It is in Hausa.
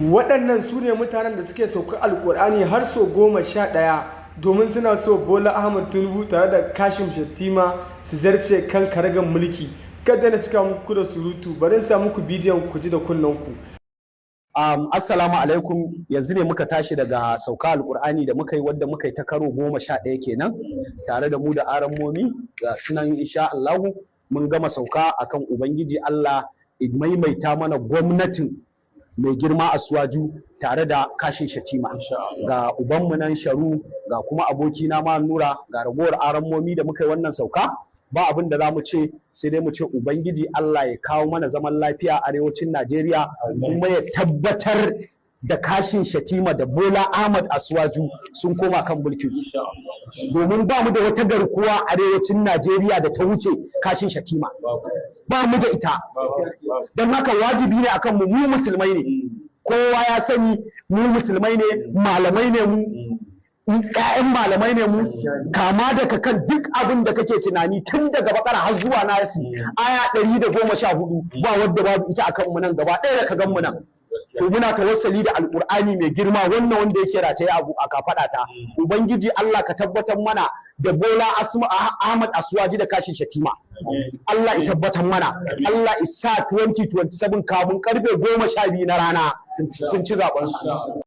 Waɗannan su ne mutanen da suke sauka Alƙur'ani har sau 11 domin suna so Bola Ahmed Tinubu tare da Kashim Shettima su zarce kan karagar mulki. Kada na cika muku da surutu, bari in sa muku bidiyon ku ji da kunnanku. Assalamu alaikum, yanzu ne muka tashi daga sauka Alƙur'ani da muka yi wadda muka yi ta karo 11 kenan tare da mu da arammomi ga sunan insha Allahu mun gama sauka akan Ubangiji Allah maimaita mana gwamnatin mai girma Asuwaju tare da Kashim Shettima ga ubanmu nan Sharu ga kuma abokina ma Nura ga ragowar arammomi da muka yi wannan sauka ba abin da za mu ce sai dai mu ce Ubangiji Allah ya kawo mana zaman lafiya a arewacin Najeriya kuma ya tabbatar da Kashim Shettima da Bola Ahmed Asuwaju sun koma kan mulkin su domin ba mu da wata garkuwa a arewacin Najeriya da ta wuce Kashim Shettima ba mu da ita don haka wajibi ne akan mu musulmai ne kowa ya sani mu musulmai ne malamai ne mu ƴaƴan malamai ne mu kama daga kan duk abin da kake tunani tun daga bakara har zuwa nasi aya 114 ba wadda babu ita akan mu nan gaba ɗaya da ka gan mu nan to muna tawassali da alqur'ani mai girma wannan wanda yake rataye abu a kafada ta ubangiji Allah ka tabbatar mana da Bola Ahmed Asuwaji da Kashim Shettima Allah ya tabbatar mana Allah isa 2027 kamun karfe 12 na rana sun ci zaben su